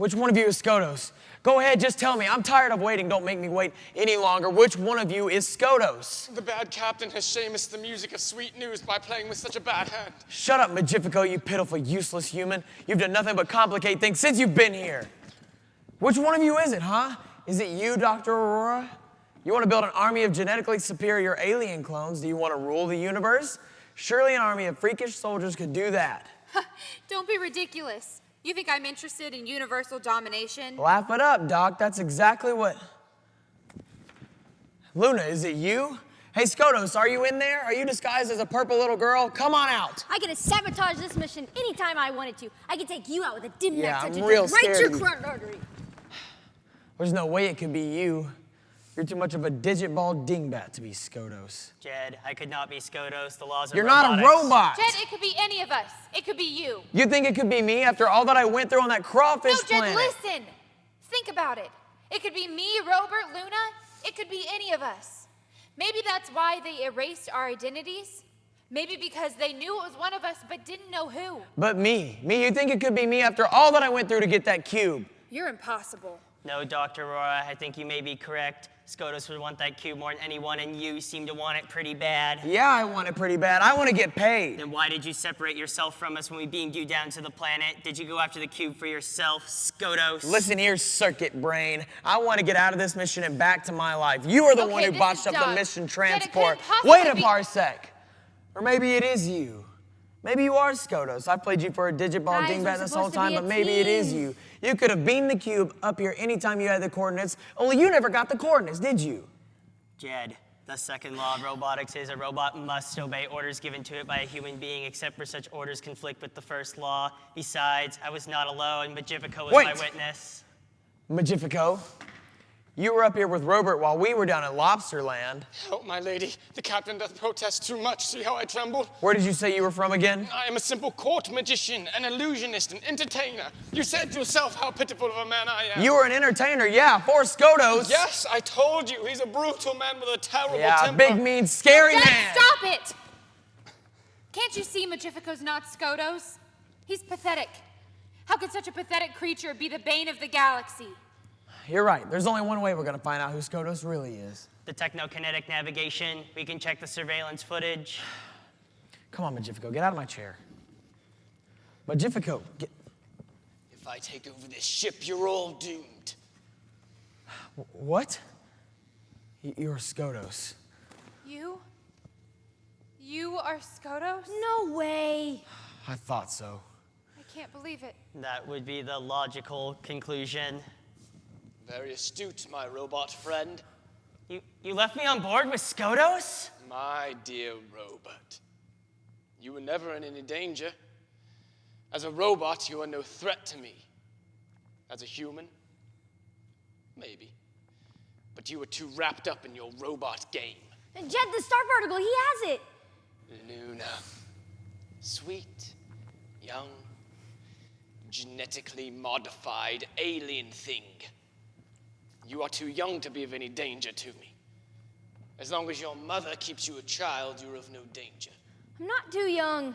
Which one of you is Skotos? Go ahead, just tell me. I'm tired of waiting. Don't make me wait any longer. Which one of you is Skotos? The bad captain has shamed us the music of sweet news by playing with such a bad hand. Shut up, Magnifico, you pitiful, useless human. You've done nothing but complicate things since you've been here. Which one of you is it, huh? Is it you, Dr. Aurora? You want to build an army of genetically superior alien clones? Do you want to rule the universe? Surely an army of freakish soldiers could do that. Don't be ridiculous. You think I'm interested in universal domination? Laugh it up, Doc. That's exactly what... Luna, is it you? Hey, Skotos, are you in there? Are you disguised as a purple little girl? Come on out. I could sabotage this mission anytime I wanted to. I could take you out with a dim Yeah, touch I'm real right to scared your of you. carotid artery. There's no way it could be you. You're too much of a digit-ball dingbat to be Skotos. Jed, I could not be Skotos. The laws of You're robotics. not a robot. Jed, it could be any of us. It could be you. You think it could be me after all that I went through on that crawfish No, Jed, planet? listen. Think about it. It could be me, Robert, Luna. It could be any of us. Maybe that's why they erased our identities. Maybe because they knew it was one of us but didn't know who. But me, you think it could be me after all that I went through to get that cube? You're impossible. No, Dr. Aurora, I think you may be correct. Skotos would want that cube more than anyone, and you seem to want it pretty bad. Yeah, I want it pretty bad. I want to get paid. Then why did you separate yourself from us when we beamed you down to the planet? Did you go after the cube for yourself, Skotos? Listen here, circuit brain. I want to get out of this mission and back to my life. You are the one who this botched is up the dumb. mission Jed, it transport. couldn't possibly Wait a be- parsec. Or maybe it is you. Maybe you are Skotos. I played you for a digit ball Guys, we're dingbat this whole supposed to time, be a but maybe it is team. you. You could have beamed the cube up here anytime you had the coordinates, only you never got the coordinates, did you? Jed, the second law of robotics is a robot must obey orders given to it by a human being, except for such orders conflict with the first law. Besides, I was not alone, but Magnifico was my Wait. witness. Magnifico, you were up here with Robert while we were down in Lobsterland. Oh, my lady, the captain doth protest too much. See how I tremble? Where did you say you were from again? I am a simple court magician, an illusionist, an entertainer. You said yourself how pitiful of a man I am. You were an entertainer, yeah, for Skotos. Yes, I told you. He's a brutal man with a terrible Yeah, temper. big, mean, scary Jed, man. stop it! Can't you see Magnifico's not Skotos? He's pathetic. How could such a pathetic creature be the bane of the galaxy? You're right. There's only one way we're going to find out who Skotos really is. The technokinetic navigation, we can check the surveillance footage. Come on, Magnifico, get out of my chair. Magnifico, get... If I take over this ship, you're all doomed. What? You're Skotos. You? You are Skotos? No way. I thought so. I can't believe it. That would be the logical conclusion. Very astute, my robot friend. You left me on board with Skotos? My dear Robert, you were never in any danger. As a robot, you are no threat to me. As a human, maybe. But you were too wrapped up in your robot game. And Jed, the star particle, he has it. Luna, sweet, young, genetically modified alien thing. You are too young to be of any danger to me. As long as your mother keeps you a child, you're of no danger. I'm not too young.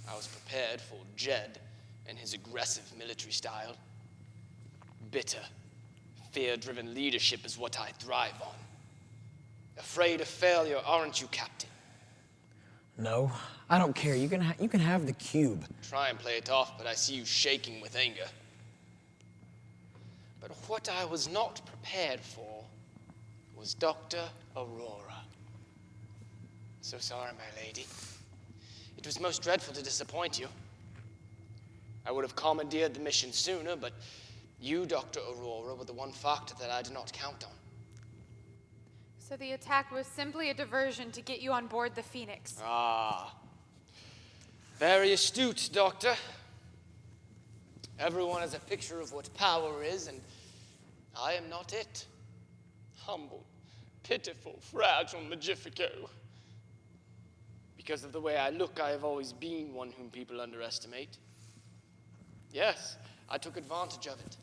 I was prepared for Jed and his aggressive military style. Bitter, fear-driven leadership is what I thrive on. Afraid of failure, aren't you, Captain? No, I don't care. You can have the cube. Try and play it off, but I see you shaking with anger. But what I was not prepared for was Dr. Aurora. So sorry, my lady. It was most dreadful to disappoint you. I would have commandeered the mission sooner, but you, Dr. Aurora, were the one factor that I did not count on. So the attack was simply a diversion to get you on board the Phoenix. Ah. Very astute, Doctor. Everyone has a picture of what power is, and I am not it. Humble, pitiful, fragile Magnifico. Because of the way I look, I have always been one whom people underestimate. Yes, I took advantage of it.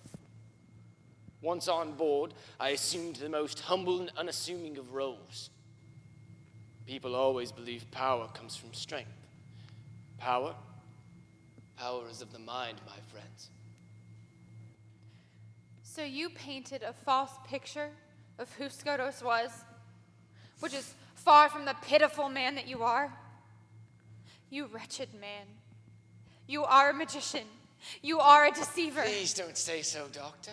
Once on board, I assumed the most humble and unassuming of roles. People always believe power comes from strength. Power powers of the mind, my friends. So you painted a false picture of who Skotos was, which is far from the pitiful man that you are. You wretched man. You are a magician. You are a deceiver. Please don't say so, Doctor.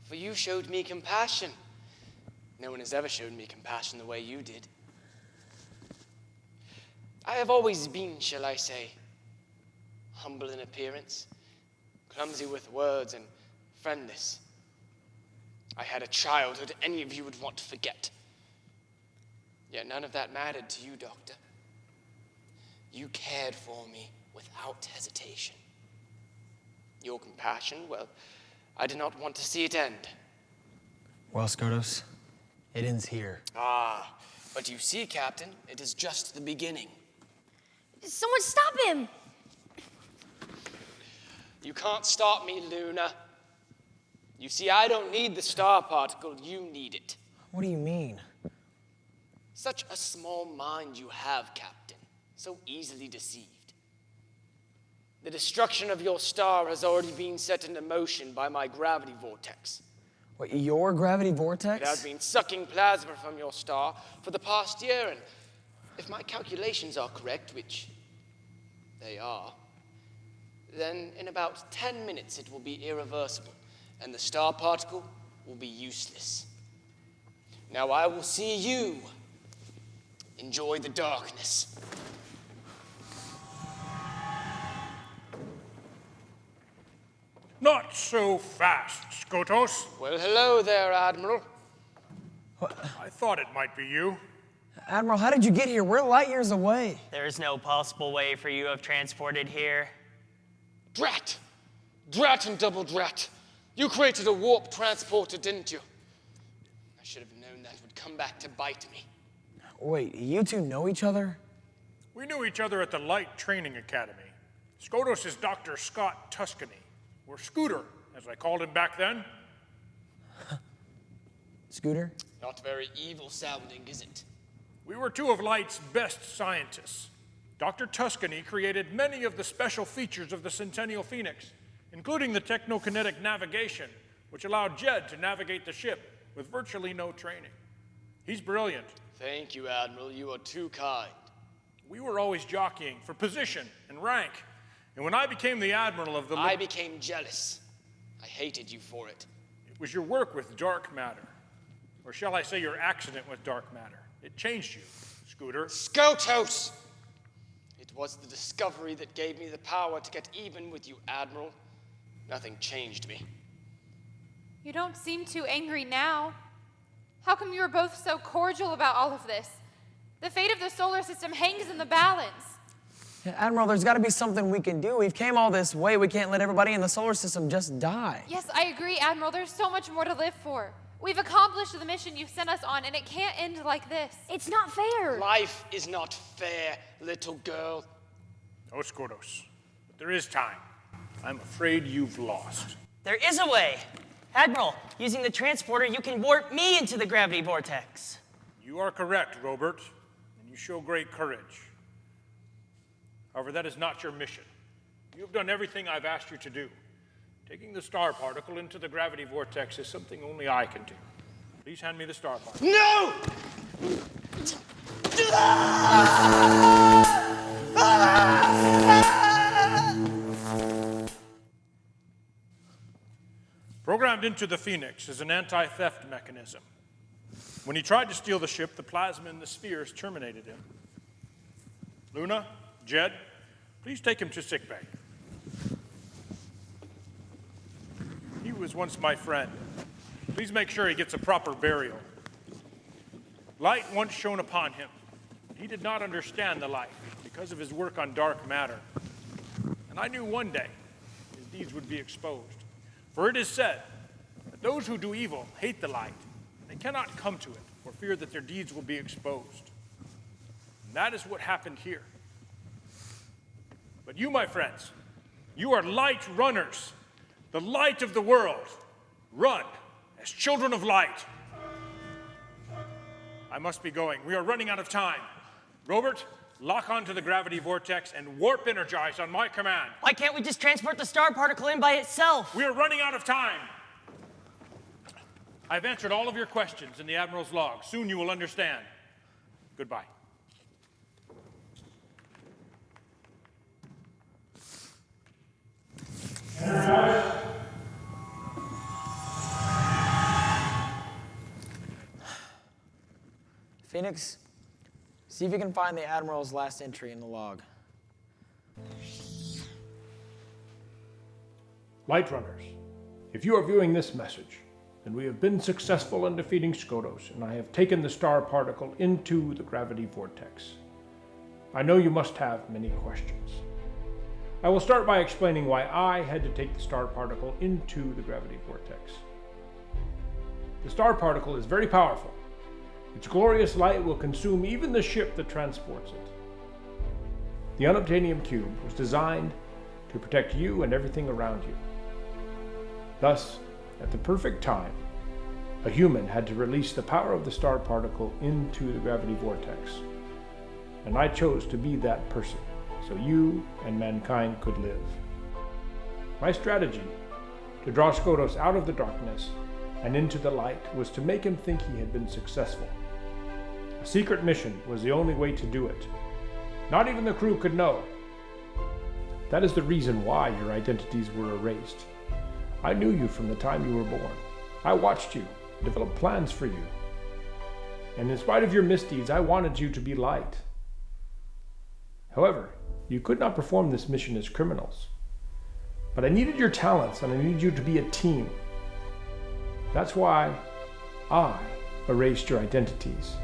For you showed me compassion. No one has ever shown me compassion the way you did. I have always been, shall I say, humble in appearance, clumsy with words, and friendless. I had a childhood any of you would want to forget. Yet none of that mattered to you, Doctor. You cared for me without hesitation. Your compassion, well, I did not want to see it end. Well, Skotos, it ends here. Ah, but you see, Captain, it is just the beginning. Someone stop him! You can't stop me, Luna. You see, I don't need the star particle, you need it. What do you mean? Such a small mind you have, Captain, so easily deceived. The destruction of your star has already been set into motion by my gravity vortex. What, your gravity vortex? It has been sucking plasma from your star for the past year, and if my calculations are correct, which they are, then in about 10 minutes it will be irreversible, and the star particle will be useless. Now I will see you enjoy the darkness. Not so fast, Skotos. Well, hello there, Admiral. I thought it might be you. Admiral, how did you get here? We're light years away. There is no possible way for you to have transported here. Drat! Drat and double drat! You created a warp transporter, didn't you? I should have known that would come back to bite me. Wait, you two know each other? We knew each other at the Light Training Academy. Skotos is Dr. Scott Tuscany, or Scooter, as I called him back then. Scooter? Not very evil sounding, is it? We were two of Light's best scientists. Dr. Tuscany created many of the special features of the Centennial Phoenix, including the technokinetic navigation, which allowed Jed to navigate the ship with virtually no training. He's brilliant. Thank you, Admiral. You are too kind. We were always jockeying for position and rank. And when I became the Admiral of the... I became jealous. I hated you for it. It was your work with dark matter. Or shall I say your accident with dark matter. It changed you, Scooter. Skotos! It was the discovery that gave me the power to get even with you, Admiral. Nothing changed me. You don't seem too angry now. How come you were both so cordial about all of this? The fate of the solar system hangs in the balance. Yeah, Admiral, there's got to be something we can do. We've came all this way. We can't let everybody in the solar system just die. Yes, I agree, Admiral. There's so much more to live for. We've accomplished the mission you've sent us on, and it can't end like this. It's not fair. Life is not fair, little girl. No, Skotos. But there is time. I'm afraid you've lost. There is a way. Admiral, using the transporter, you can warp me into the gravity vortex. You are correct, Robert, and you show great courage. However, that is not your mission. You have done everything I've asked you to do. Taking the star particle into the gravity vortex is something only I can do. Please hand me the star particle. No! Programmed into the Phoenix is an anti-theft mechanism. When he tried to steal the ship, the plasma in the spheres terminated him. Luna, Jed, please take him to sickbay. He was once my friend. Please make sure he gets a proper burial. Light once shone upon him. He did not understand the light because of his work on dark matter. And I knew one day his deeds would be exposed. For it is said that those who do evil hate the light. They cannot come to it for fear that their deeds will be exposed. And that is what happened here. But you, my friends, you are light runners, the light of the world. Run as children of light. I must be going. We are running out of time. Robert, lock onto the gravity vortex and warp energize on my command. Why can't we just transport the star particle in by itself? We are running out of time. I've answered all of your questions in the Admiral's log. Soon you will understand. Goodbye. Phoenix, see if you can find the Admiral's last entry in the log. Light Runners, if you are viewing this message, then we have been successful in defeating Skodos, and I have taken the star particle into the gravity vortex. I know you must have many questions. I will start by explaining why I had to take the star particle into the gravity vortex. The star particle is very powerful. Its glorious light will consume even the ship that transports it. The unobtainium cube was designed to protect you and everything around you. Thus, at the perfect time, a human had to release the power of the star particle into the gravity vortex. And I chose to be that person, so you and mankind could live. My strategy to draw Skodos out of the darkness and into the light was to make him think he had been successful. A secret mission was the only way to do it. Not even the crew could know. That is the reason why your identities were erased. I knew you from the time you were born. I watched you, developed plans for you. And in spite of your misdeeds, I wanted you to be light. However, you could not perform this mission as criminals. But I needed your talents, and I needed you to be a team. That's why I erased your identities,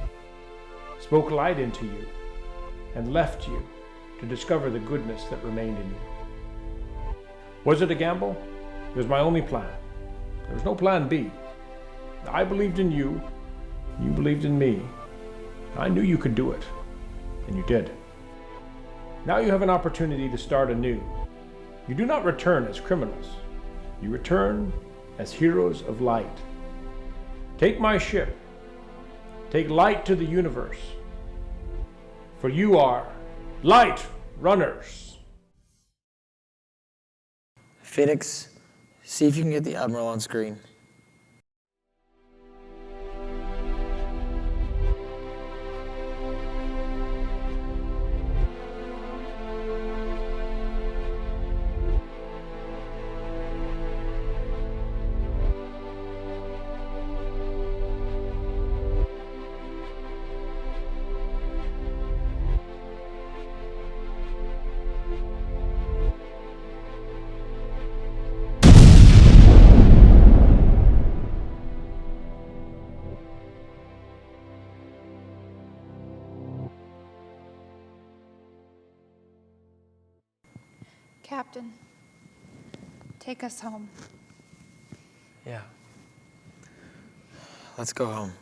spoke light into you, and left you to discover the goodness that remained in you. Was it a gamble? It was my only plan. There was no plan B. I believed in you, you believed in me. I knew you could do it, and you did. Now you have an opportunity to start anew. You do not return as criminals. You return as heroes of light. Take my ship. Take light to the universe. For you are Light Runners. Phoenix, see if you can get the Admiral on screen. Captain, take us home. Yeah. Let's go home.